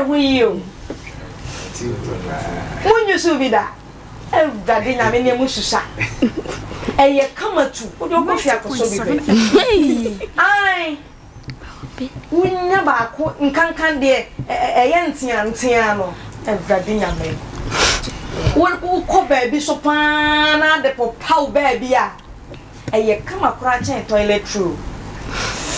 who you? When you should be that. Oh, that didn't have any mususa. And you come to put your coffee up so be. Aye. We never can dear a yantiano and Bradinia me. What will call baby so pan the pow baby? And you come a crouching toilet through.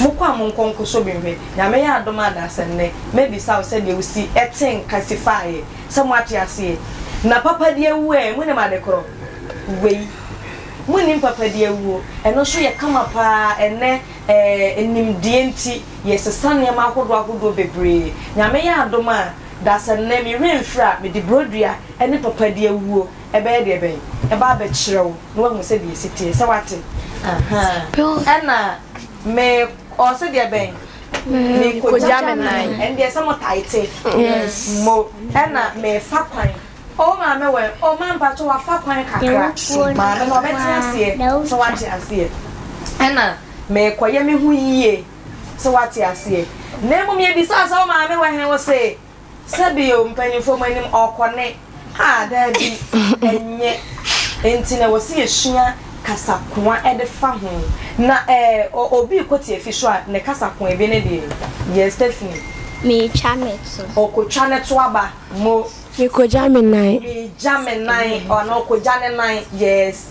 Mukwa munkonko so bimwe na me ya adoma da senne maybe saw said you see etin classify somewhat yase na papa de ewu e mu ne ma de kro wei mu ni papa de ewu eno so ye kama pa ene enim die nti yesesa ne ma akodo bebre na me ya adoma da senne me renfra me de brodua ene papa de ewu ebe de ebe e ba be kirewo no wa mu se de sitie se wate ena me also dear ben me ko Gemini and there's some tight yes mo na me fa kwan o ma me we o ma mpa to wa fa kwan kakra ma me no beti ase so wati ase na me koye me hu yiye so wati ase na mu me bi so o ma me we hen wo se sabi o mpanifo manim okone ha da bi enye enti na wo se esua kasakwa e de fa ho na obi kwoti efisho a ne kasakwa e be ne de yes Stephanie me chanet so oko chanet to aba mo me ko Gemini or no ko Gemini yes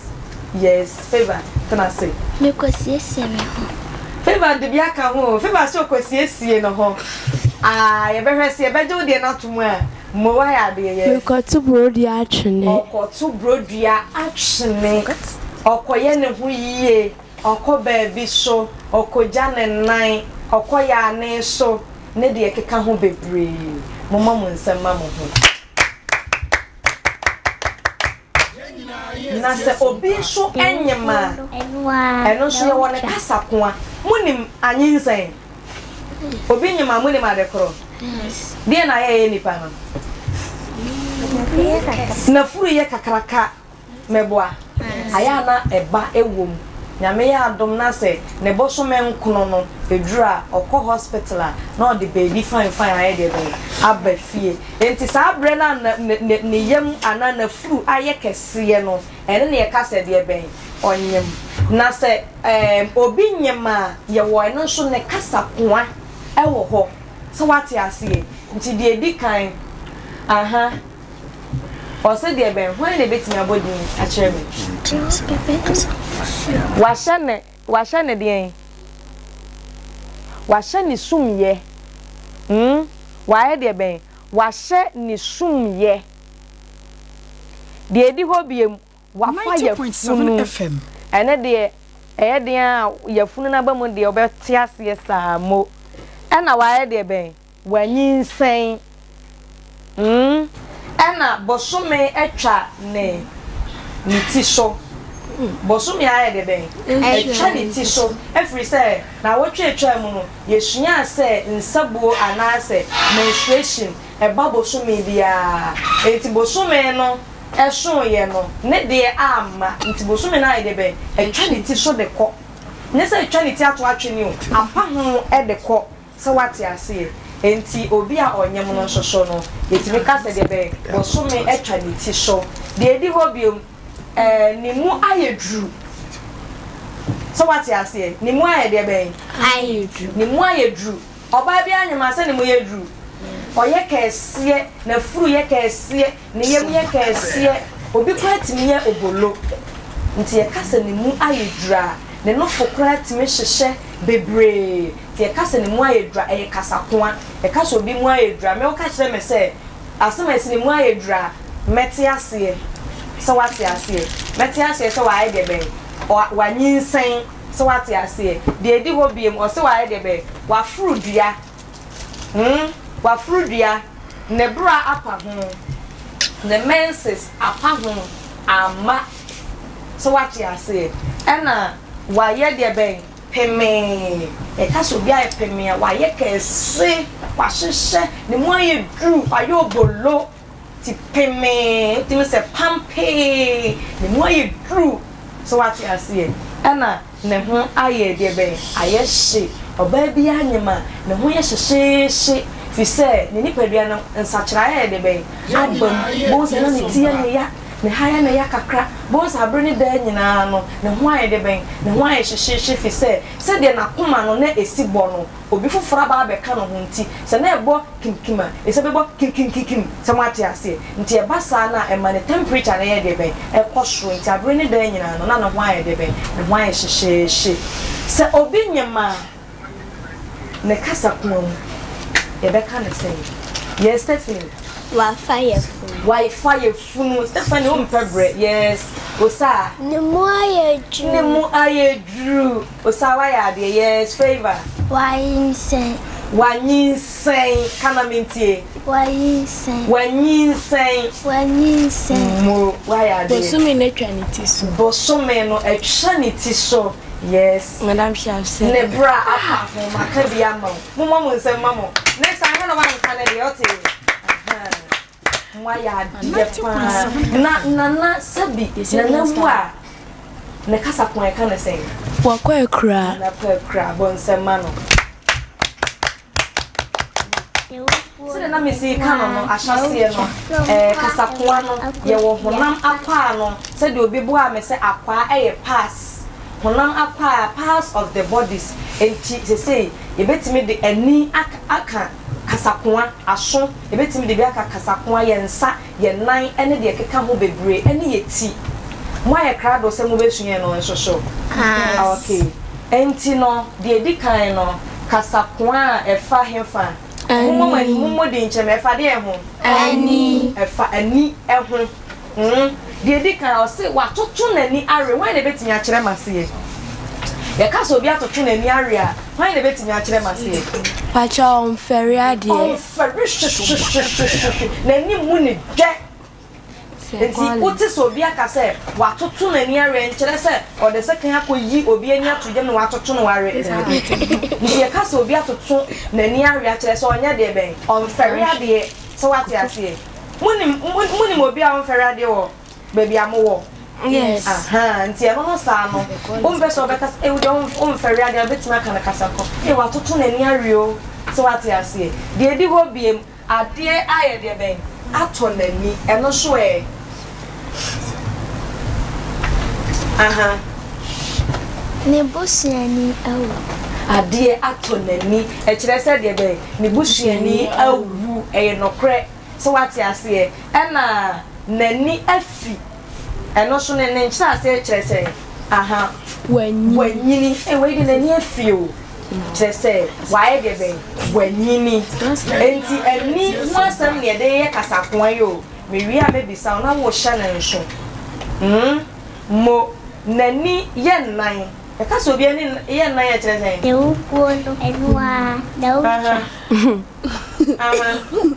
favor can I say me ko siesie me ho favor de bia ka ho favor so ko siesie no ho ye be hwese ye be do de na to mu a mo wa ya de ye me ko to brodia atwene oko brodia atwene okoye ne hu yiye okoba bi so okoja ne nan okoya ne so ne de ekeka ho bebre mama mu nsema mo ho na se obi so enyema eno so ye wona kasakwa munim anyinsen obi nyema munim adekoro de na ye nipa no na furu ye kakraka meboa ayana eba ewom nyame ya adom na se ne boso menkono no edura okọ hospital na the baby fine aye de be abafie enti sa abre na ne yam ana na furu aye kese no ene ne ye kase de ben onyem na se obi nyema ye wo eno so ne kasa koa ewo ho so wate ase nti de edikan aha o se de ben ho ne betimi abodi a kire me washane de washane sumye wae de ben washe ni sumye de edi ho biem wafa ya 90.7 FM ene de de ya funu na ba mu de obeti ase sa mo ena wae de ben wanyinsen ena bosome etwa ne ti so bosumi aye de ben etwa ne ti so every say na wotwe etwa mu no yesunya say nsabo anase menstruation e ba bosumi bia enti bosumi no eson ye no ne de ama enti bosumi na aye de ben etwa ne ti so de ko ne say etwa ne ti ato atwene o apa ho e de ko se wate ase enti obi a onyem no soso no yetimi ka se de ben bosumi etwa ne ti so de edi ho biom ni mu ayedru so what you say ni mu ayede ben ayedru ni mu ayedru oba bia anyama se ni mu yedru oye kese na furu ye kese ni yem ye kese obi kwatimi ye obolo nti ye kase ni mu ayedra ne no fokra timi hyehye bebre ti ye kase ni mu ayedra e kasa koa e kase obi mu ayedra me o ka kire me se asema esi ni mu ayedra meti ase so what you say meti ase so wa de ben wanyinsen so what you say de edi ho biem o so wa de ben wa frudua wa frudua ne bra apa ho ne menses apa ho ama so what you say ena wa ye de ben peme e ka so bia e peme wa ye kese wa hyehyɛ ne mu aye dru ayo bolo ti peme ti me se pampe ne mu aye dru so what you say ana ne ho aye de ben aye hye oba bia nyema ne ho ye hyehye fi say ne nipadua no nsachira de ben abam bo se na ne tie ne ya ne haya ne ya kakra bo se abre ne da nyina no ne ho aye de ben ne ho aye hyehye fi say de na koma no na esibɔ no obi fofora ba bɛka no ho nti se na ɛbɔ kimkima ese bɛbɔ kimkimkim se mo ate ase nti e basa na e ma ne temperature na ye de ben e kɔsoro nti abre ne da nyina no na ne ho aye de ben ne ho aye hyehye se obi nyema ne kasa kom ye bɛka ne sɛ yes Stephanie Wi-Fi funu Stephanie o mpebre yes osa ne mu aye dru osa wa ya de yes favor wanyinsen kana mentie wanyinsen mo wa ya de Bosumi na twa ne ti so. Bosumi no atwa ne ti so yes Madam Chef said. ne bra apa ho maka bia ma mo mo nsem ma mo next time no wan kana de ote mwa ya de pa na sabi na mu a ne kasa pon e kana sen Wakwa ekra. na kra bon nsem ma no sile na mesi kana no ahyase no kasa pon no ye wo honam akwa no se de obi bo a me se akwa e pass honam akwa pass of the bodies enti se say e betimi de ani aka kasakoa aso ebetimi de bi aka kasakoa ye nsa ye nan ene de keka ho bebre ene ye ti mo aye krado se mo besunye no nsoso okay enti no de edikan no kasakoa efa hefa mo de ncheme efa de ho ani efa ani eho de edikan o se watoto nani are wan de betimi a kire maseye ye kaso obi atoto nani are a wan de betimi a kire maseye Pacha on ferry ade. On ferry nani mu ni dwe enti uti so obi aka se watoto nani are nkire se o de se kan akoyi obi ani atodem no watoto no ware nti ye kaso obi atoto nani are a kire se onya de ben on ferry ade se wate ase muni obi a on ferry ade wo baby amowo Yes. Nti e no sa no umbe so beka e wo on ferry ade betima kana kasako e watoto nani are o so wate ase de edi ho biem ade aye de ben ato nani e no so e ne busuani awu ade ato nani e kire se de ben ne busuani awu e nokre so wate ase e na nani afi eno so ne nkyira ase kire se wanyini e we de nani afi o kire se wae de ben wanyini enti ani ho asam ne de ye kasakoan yo me wi a me bisa na wo hya na nso mo nani ye nan e ka so bi ani ye nan ye kire se de upo no enwa da ucha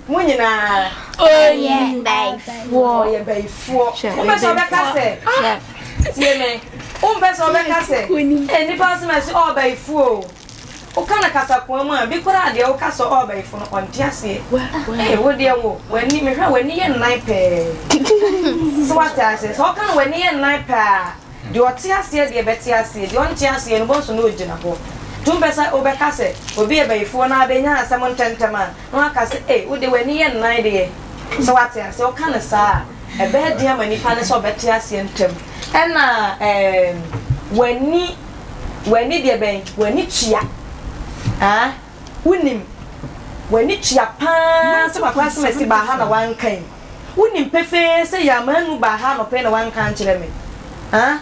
munyina oye baifuo ye baifuo o be so be ka se tie me o be so be ka se eni pa se me se o baifuo o kana kasakon mu a bi kora de o ka so o baifuo no on tiase wo de wo wani me hwa wani ye nan pe so what I say so kana wani ye nan pe de o tiase de be tiase de on tiase no bo so no ogina ho tumpesa obekase obi ebayifo na abenya asem ntentema no akase wo de wani ye nan de so what I say o kana sa ebe de amani pa ne so beti ase ntem ena wani de ben wani tua unim wani tua pa se papa se mesi ba ha na wankan unim pefe se ya manu ba ha no pe na wankan kire me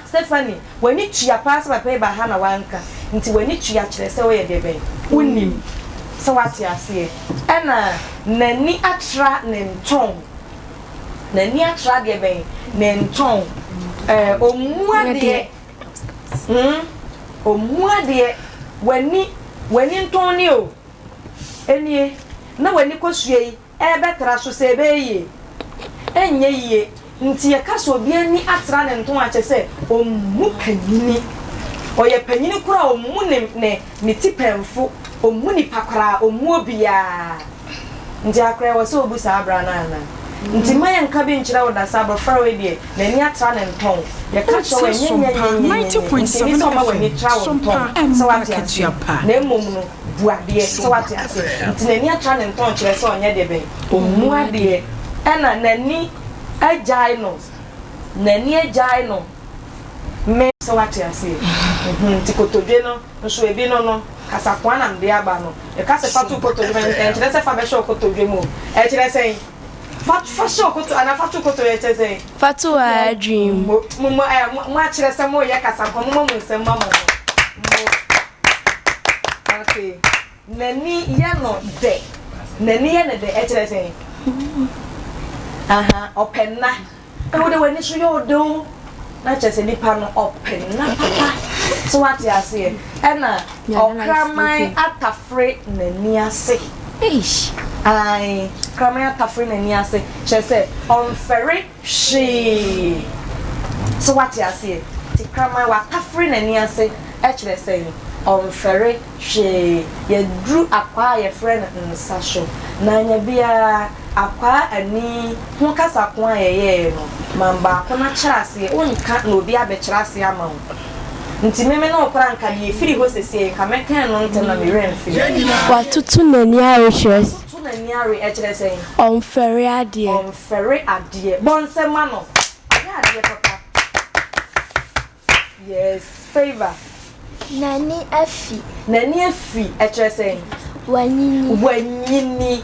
Stephanie wani tua pa se papa ba ha na wankan nti wani tua kire se wo ye de ben unim se wate ase ena nani atra ne nton nani atra de ben ne nton omuade omuade wani nton ni o enie na wani kosue e betra so se be enye yie nti ye kaso bi ani atra ne nton ache se omu panini oye panini kura omu ne tipemfo omu ni pakra omu obia nti akra wo se obusa abra na nti mayan ka bi nkyira wo da sabo far we die na ni atra ne nton ye ka cho we nyenya 90.7 so ma we ni tra wo nton so what ya na emom no buade so what ya se nti na ni atra ne nton kyerɛ sɛ onye de ben omu ade ɛna nani agyae no nani agyae no me so what ya se nti kotodwe no nso ebi no kasakwa na mde aba no e kase fatu kotodwe enkyerɛ sɛ fa bɛ show kotodwe mu ɛkyerɛ sɛ fa show koto ana fatu kotodwe ɛkyerɛ sɛ fatu a dream mo akyerɛ sɛ mo yɛ kasakwa mo nsɛm ma mo okay nani yɛ no de nani yɛ ne de ɛkyerɛ sɛ openna e wo de wani so yɛ odo na kyerɛ nipa no openna papa so what you say ɛna okraman atafre nani ase ai okraman atafre nani ase kyerɛ sɛ ɔmfɛre hwee so what you say ti okraman wa atafre nani ase ɛkyerɛ sɛ ɔmfɛre hwee yɛduru akwa yɛfrɛ no nsa so na nya bia akwa ani ho kasa ko ayeye no mamba ko na kyerɛ ase wonka na obi abɛkyerɛ ase ama wo nti meme na okra nka de efiri ho sese nka meka no nte na me remfi watutu nani ahwehwɛ tutu nani are ɛkyerɛ sɛ ɔmfɛre adeɛ bonsema no adeɛ papa yes favor nani afi ɛkyerɛ sɛ wanini